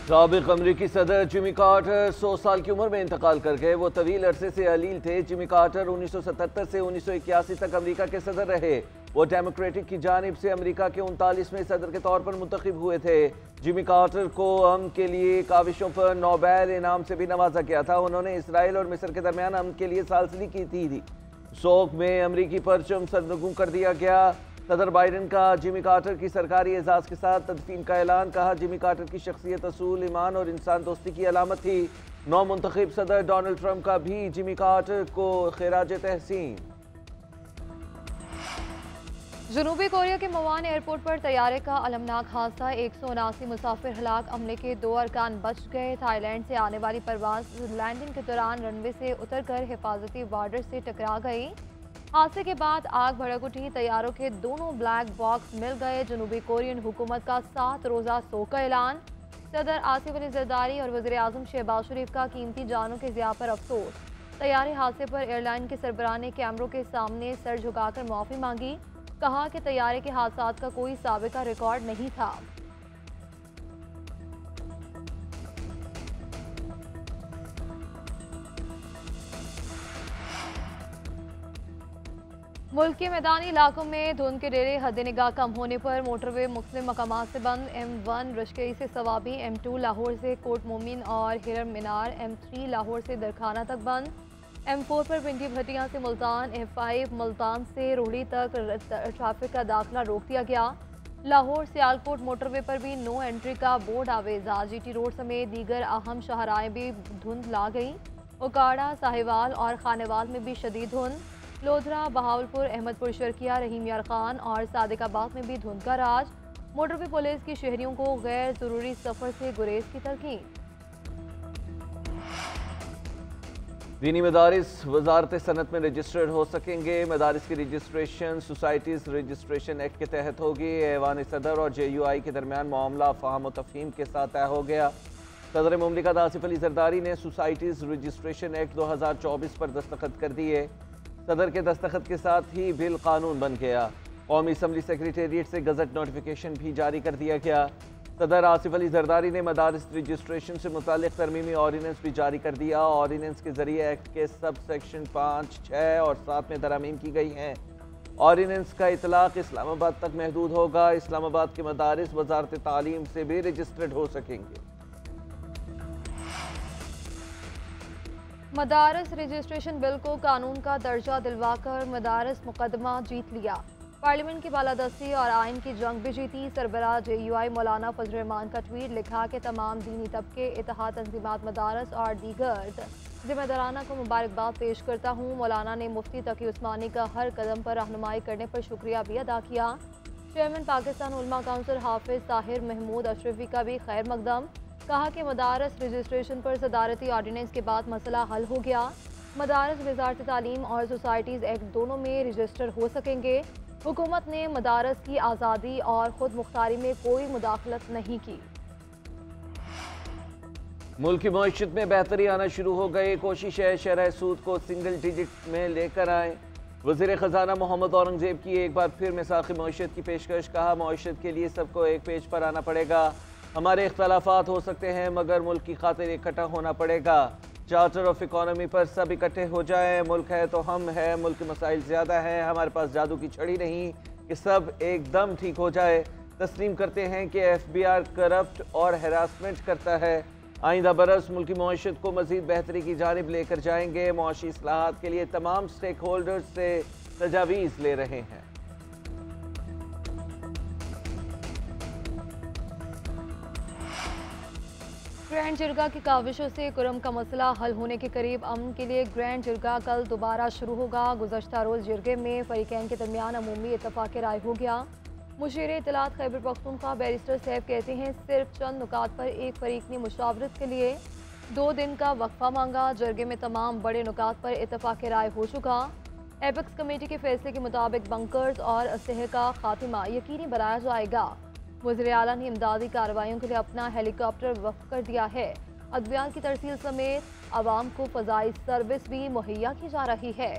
साबिक अमरीकी सदर जिमी कार्टर 100 साल की उम्र में इंतकाल कर गए। वो तवील अरसे से अलील थे। जिमी कार्टर 1977 से 1981 तक अमरीका के सदर रहे। वो डेमोक्रेटिक की जानिब से अमरीका के 39वें सदर के तौर पर मुंतखब हुए थे। जिमी कार्टर को अमन के लिए काविशों पर नोबेल इनाम से भी नवाजा गया था। उन्होंने इसराइल और मिस्र के दरमियान अमन के लिए सालसली की थी। सोक में अमरीकी परचम सरनगू कर दिया गया। सदर बाइडन का जिमी कार्टर की सरकारी एजाज के साथ तदफीन का ऐलान। कहा, जिमी कार्टर की शख्सियत असूल, ईमान और इंसान दोस्ती की अलामत थी। नौ मुंतखब सदर डोनाल्ड ट्रंप का भी जिमी कार्टर को खिराज तहसीन। जनूबी कोरिया के मवान एयरपोर्ट पर तैयारे का अलमनाक हादसा। 179 मुसाफिर हलाक, अमले के 2 अरकान बच गए। थाईलैंड से आने वाली परवाज लैंडिंग के दौरान रनवे से उतरकर हिफाजती बॉर्डर से टकरा गई। हादसे के बाद आग भड़क उठी। तैयारों के दोनों ब्लैक बॉक्स मिल गए। जनूबी कोरियन हुकूमत का 7 रोज़ा शोक का ऐलान। सदर आसिफ अली जरदारी और वज़ीर आज़म शहबाज शरीफ का कीमती जानों के ज़िया पर अफसोस। तैयारे हादसे पर एयरलाइन के सरबराह ने कैमरों के सामने सर झुकाकर माफ़ी मांगी। कहा कि तैयारे के हादसात का कोई साबिका रिकॉर्ड नहीं था। मुल्क के मैदानी इलाकों में धुंध के डेरे हद निगाह कम होने पर मोटरवे मुख्तलिफ मकामात से बंद। M1 रशकई से सवाबी, M2 लाहौर से कोट मोमिन और हिरम मीनार, M3 लाहौर से दरखाना तक बंद। M4 पर पिंडी भटिया से मुल्तान, M5 मुल्तान से रोहड़ी तक ट्रैफिक का दाखिला रोक दिया गया। लाहौर सियालकोट मोटरवे पर भी नो एंट्री का बोर्ड आवेजा। GT रोड समेत दीगर अहम शाहराएं भी धुंध ला गई। उकाड़ा, साहिवाल और खानेवाल में भी शदीद धुंध। लोधरा, बहावलपुर, अहमदपुर शर्किया, रहीम यार खान और सादिकाबाद में भी धुंध का राज। मोटरवे पुलिस की शहरियों को गैर जरूरी सफर से गुरेज की तलकीन। दीनी मदारिस वजारत सनत में रजिस्टर्ड हो सकेंगे। मदारिस की रजिस्ट्रेशन सोसाइटीज़ रजिस्ट्रेशन एक्ट के तहत होगी। ऐवान सदर और JUI के दरमियान मामला फ़हम व तफ़हीम के साथ तय हो गया। सदर मुमलिकत आसिफ अली जरदारी ने सोसाइटीज़ रजिस्ट्रेशन एक्ट 2024 पर दस्तखत कर दिए। सदर के दस्तखत के साथ ही बिल कानून बन गया। कौमी असम्बली सेक्रेटेरिएट से गजट नोटिफिकेशन भी जारी कर दिया गया। सदर आसिफ अली जरदारी ने मदारिस रजिस्ट्रेशन से मुतालिक तरमीमी ऑर्डिनेंस भी जारी कर दिया। ऑर्डिनेंस के जरिए एक्ट के सब सेक्शन 5, 6 और 7 में तरमीम की गई हैं। ऑर्डिनेंस का इतलाक इस्लामाबाद तक महदूद होगा। इस्लामाबाद के मदारिस वजारत तालीम से भी रजिस्टर्ड हो सकेंगे। मदारस रजिस्ट्रेशन बिल को कानून का दर्जा दिलवाकर मदारस मुकदमा जीत लिया। पार्लियामेंट की बालादस्ती और आइन की जंग भी जीती। सरबराह JUI मौलाना फजल रहमान का ट्वीट लिखा कि तमाम दीनी तबके, इत्तेहाद तंजीमात, मदारस और दीगर जिम्मेदाराना को मुबारकबाद पेश करता हूँ। मौलाना ने मुफ्ती तकी उस्मानी का हर कदम पर रहनुमाई करने पर शुक्रिया भी अदा किया। चेयरमैन पाकिस्तान उलमा काउंसिल हाफिज ताहिर महमूद अशरफी का भी खैर मकदम। कहा कि मदारस रजिस्ट्रेशन पर सदारती ऑर्डिनेंस के बाद मसला हल हो गया। मदारस वजारत तालीम और सोसाइटीज़ एक्ट दोनों में रजिस्टर हो सकेंगे। हुकूमत ने मदारस की आज़ादी और खुद मुख्तारी में कोई मुदाखलत नहीं की। मुल्क की मईशत में बेहतरी आना शुरू हो गई। कोशिश है शरह सूद को सिंगल डिजिट में लेकर आए। वज़ीर ख़जाना मोहम्मद औरंगज़ेब की एक बार फिर मिसाक़ी मईशत की पेशकश। कहा, मईशत के लिए सबको एक पेज पर आना पड़ेगा। हमारे इख्तलाफात हो सकते हैं मगर मुल्क की खातिर इकट्ठा होना पड़ेगा। चार्टर ऑफ इकॉनमी पर सब इकट्ठे हो जाएं। मुल्क है तो हम है। मुल्क के मसाइल ज़्यादा हैं। हमारे पास जादू की छड़ी नहीं कि सब एकदम ठीक हो जाए। तस्लीम करते हैं कि FBI करप्ट और हरासमेंट करता है। आइंदा बरस मुल्क की मईशत को मज़ीद बेहतरी की जानिब लेकर जाएंगे। मुआशी इस्लाहात के लिए तमाम स्टेक होल्डर्स से तजावीज़ ले रहे हैं। ग्रैंड जिरगा की काविशों से कुरम का मसला हल होने के करीब। अमन के लिए ग्रैंड जिरगा कल दोबारा शुरू होगा। गुज़श्ता रोज़ जिरगे में फ़रीक़ैन के दरमियान अमूमी इत्तफ़ाक़ राय हो गया। मुशीर इत्तलात खैबर पख्तूनख्वा बैरिस्टर साहब कहते हैं, सिर्फ चंद नुकात पर एक फ़रीक ने मुशावरत के लिए 2 दिन का वक्फा मांगा। जरगे में तमाम बड़े नुकात पर इत्तफ़ाक़ राय हो चुका। एपेक्स कमेटी के फैसले के मुताबिक बंकर्स और असलहे का खात्मा यकीनी बनाया जाएगा। वज़ीर आला ने इमदादी कार्रवाइयों के लिए अपना हेलीकॉप्टर वक्फ कर दिया है। अद्वियात की तरसील समेत आवाम को फ़ज़ाई सर्विस भी मुहैया की जा रही है।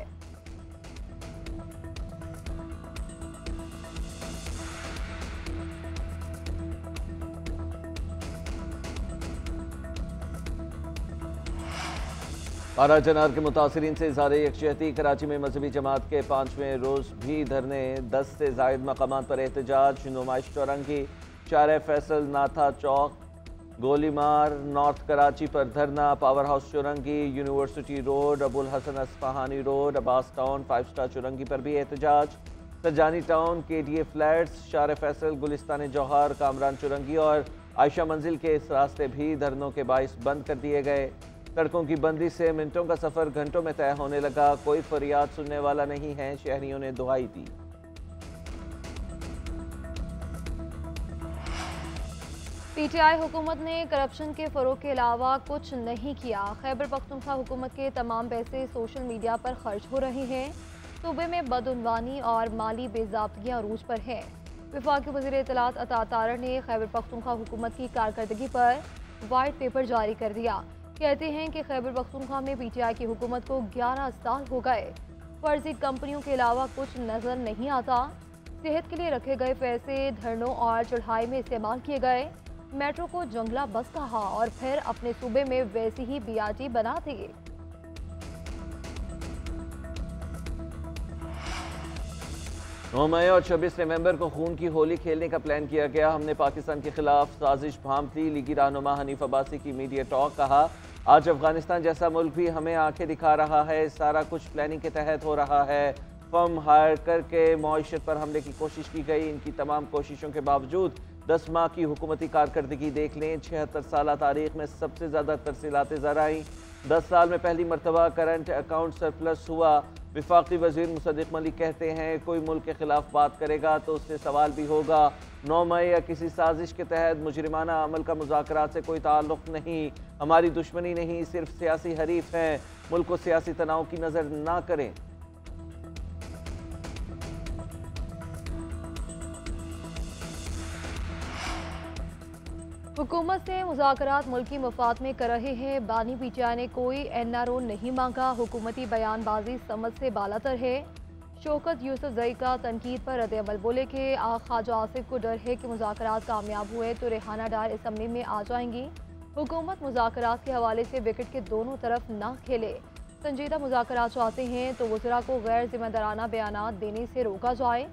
पारा जनार के मुतासरीन से इज़हार यकजहती। कराची में मजहबी जमात के 5वें रोज़ भी धरने, 10 से जायद मकामात पर एहतजाज, नुमाइश चौरंगी, शारे फैसल, नाथा चौक, गोलीमार, नॉर्थ कराची पर धरना, Power House Chowrangi, University Road, Abul Hasan Isfahani Road, Abbas Town, 5 Star Chowrangi पर भी एहतजाज, सजानी टाउन, KDA फ्लैट्स, शारे फैसल, गुलिस्तान जौहर, कामरान चौरंगी और आयशा मंजिल के इस रास्ते भी धरनों के बाइस बंद कर दिए गए। सड़कों की बंदी से मिनटों का सफर घंटों में तय होने लगा। कोई फरियाद सुनने वाला नहीं है, शहरियों ने दुहाई दी। PTI हुकूमत ने करप्शन के फरोग के अलावा कुछ नहीं किया। खैबर पख्तूनख्वा हुकूमत के तमाम पैसे सोशल मीडिया पर खर्च हो रहे हैं। सूबे में बदउनवानी और माली बेज़ाब्तियाँ अरूज पर हैं। वफाकी वज़ीर इत्तलात अता तारड़ ने खैबर पख्तूनख्वा हुकूमत की कारकर्दगी पर वाइट पेपर जारी कर दिया। कहते हैं कि खैबर पख्तूनख्वा में PTI की हुकूमत को 11 साल हो गए। फर्जी कंपनियों के अलावा कुछ नजर नहीं आता। सेहत के लिए रखे गए पैसे धरनों और चढ़ाई में इस्तेमाल किए गए। मेट्रो को जंगला बस कहा और फिर अपने सूबे में वैसी ही BRT बना दिए। 9 मई और 26 नवंबर को खून की होली खेलने का प्लान किया गया। हमने पाकिस्तान के खिलाफ साजिश भांप ली। लीगी रहनुमा हनीफ अब्बासी की मीडिया टॉक। कहा, आज अफगानिस्तान जैसा मुल्क भी हमें आंखें दिखा रहा है। सारा कुछ प्लानिंग के तहत हो रहा है। फर्म हायर करके मईशत पर हमले की कोशिश की गई। इनकी तमाम कोशिशों के बावजूद 10 माह की हुकूमती कारकर्दगी देख लें। 76 साल तारीख में सबसे ज़्यादा तरसीलात ज़राई। 10 साल में पहली मरतबा करंट अकाउंट सरप्लस हुआ। विफाकी वजीर मुसद्दिक मलिक कहते हैं, कोई मुल्क के खिलाफ बात करेगा तो उससे सवाल भी होगा। 9 मई या किसी साजिश के तहत मुजरिमाना अमल का मुज़ाकरात से कोई ताल्लुक़ नहीं। हमारी दुश्मनी नहीं, सिर्फ सियासी हरीफ हैं। मुल्क को सियासी तनाव की नज़र ना करें। हुकूमत से मुज़ाकरात मुल्की मफाद में कर रहे हैं। बानी PTI ने कोई NRO नहीं मांगा। हुकूमती बयानबाजी समझ से बालातर है। शौकत यूसुफ जई का तनकीद पर रद्द-ए-अमल। बोले कि ख्वाजा आसिफ को डर है कि मुज़ाकरात कामयाब हुए तो रेहाना डार असम्बली में आ जाएंगी। हुकूमत मुज़ाकरात के हवाले से विकेट के दोनों तरफ ना खेले। संजीदा मुज़ाकरात चाहते हैं तो वज़रा को गैर जिम्मेदाराना बयानात देने से रोका जाए।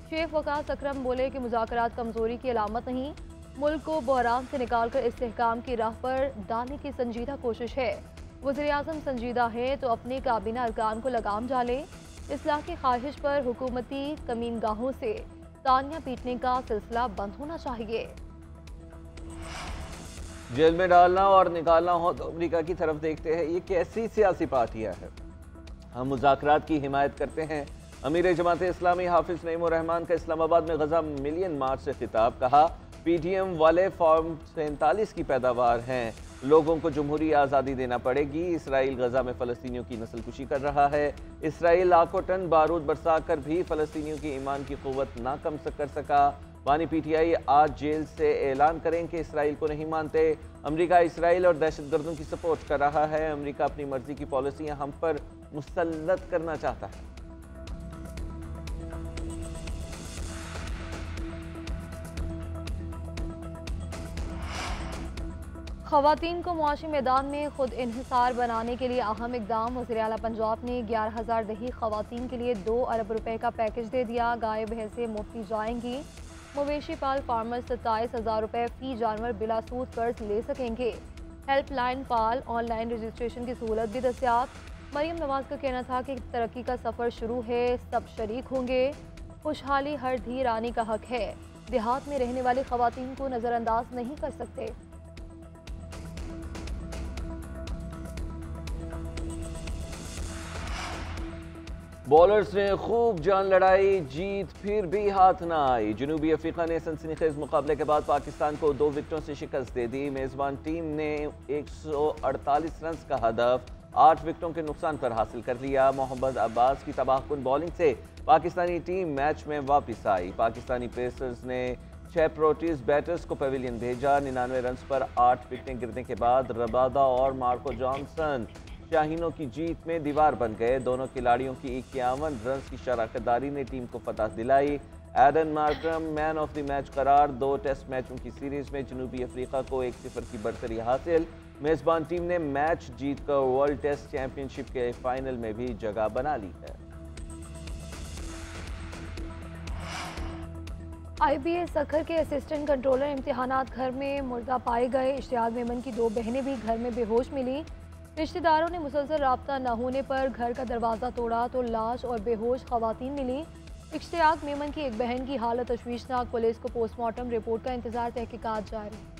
शेख वकास अकरम बोले कि मुज़ाकरात कमज़ोरी की अलामत नहीं, मुल्क को बहरान से निकाल कर इस्तेहकाम की राह पर डालने की संजीदा कोशिश है। वज़ीर आज़म संजीदा है तो अपने काबीना अरकान को लगाम डाले। इस्लाह की ख्वाहिश पर हुकूमती कमीनगाहों से तानियां पीटने का सिलसिला बंद होना चाहिए। जेल में डालना और निकालना हो तो अमरीका की तरफ देखते हैं। ये कैसी सियासी पार्टियां हैं? हम मुज़ाकरात की हिमायत करते हैं। अमीर जमात इस्लामी हाफिज नईमुर रहमान का इस्लामाबाद में गजा मिलियन मार्च से खिताब। कहा, PDM वाले फॉर्म 47 की पैदावार हैं। लोगों को जमहूरी आज़ादी देना पड़ेगी। इसराइल गजा में फ़लस्तीनियों की नस्लकुशी कर रहा है। इसराइल लाखों टन बारूद बरसा कर भी फ़लस्तीनियों की ईमान की क़ुव्वत ना कम कर सका। बानी PTI आज जेल से ऐलान करें कि इसराइल को नहीं मानते। अमरीका इसराइल और दहशतगर्दों की सपोर्ट कर रहा है। अमरीका अपनी मर्जी की पॉलिसियाँ हम पर मुसल्लत करना चाहता है। ख़वातीन को मुआशी मैदान में खुद इन्हिसार बनाने के लिए अहम इकदाम। वज़ीर आला पंजाब ने 11,000 दही ख़वातीन के लिए 2 अरब रुपए का पैकेज दे दिया। गाय भैंसें मुफ्त दी जाएंगी। मवेशी पाल फार्मर 27,000 रुपए फी जानवर बिला सूद कर्ज ले सकेंगे। हेल्पलाइन पाल ऑनलाइन रजिस्ट्रेशन की सहूलत भी दस्तियाब। मरीम नवाज का कहना था कि तरक्की का सफ़र शुरू है, सब शरीक होंगे। खुशहाली हर धी रानी का हक है। देहात में रहने वाली ख़वातीन को नज़रअंदाज नहीं कर सकते। बॉलर्स ने खूब जान लड़ाई, जीत फिर भी हाथ न आई। जनूबी अफ्रीका ने सनसनीखेज मुकाबले के बाद पाकिस्तान को 2 विकेटों से शिकस्त दे दी। मेज़बान टीम ने 148 रन का हदफ 8 विकेटों के नुकसान पर हासिल कर लिया। मोहम्मद अब्बास की तबाहकुन बॉलिंग से पाकिस्तानी टीम मैच में वापस आई। पाकिस्तानी पेसर्स ने 6 प्रोटीज बैटर्स को पवेलियन भेजा। 99 रन पर 8 विकेटें गिरने के बाद रबादा और मार्को जॉनसन शाहीनों की जीत में दीवार बन गए। दोनों खिलाड़ियों की 51 रन की शराकतदारी ने टीम को फतह दिलाई। Aiden Markram man of the match करार। 2 टेस्ट मैचों की सीरीज में जनूबी अफ्रीका को 1-0 की बढ़तरी हासिल। मेजबान टीम ने मैच जीतकर वर्ल्ड टेस्ट चैंपियनशिप के फाइनल में भी जगह बना ली है। IBA सखर के असिस्टेंट कंट्रोलर इम्तिहानात घर में मुर्दा पाए गए। इश्तियाक मेमन की 2 बहनें भी घर में बेहोश मिली। रिश्तेदारों ने मुसलसल राब्ता न होने पर घर का दरवाज़ा तोड़ा तो लाश और बेहोश खवातीन मिली। इश्तियाक मेमन की एक बहन की हालत तशवीशनाक। पुलिस को पोस्टमार्टम रिपोर्ट का इंतजार, तहकीकात जारी।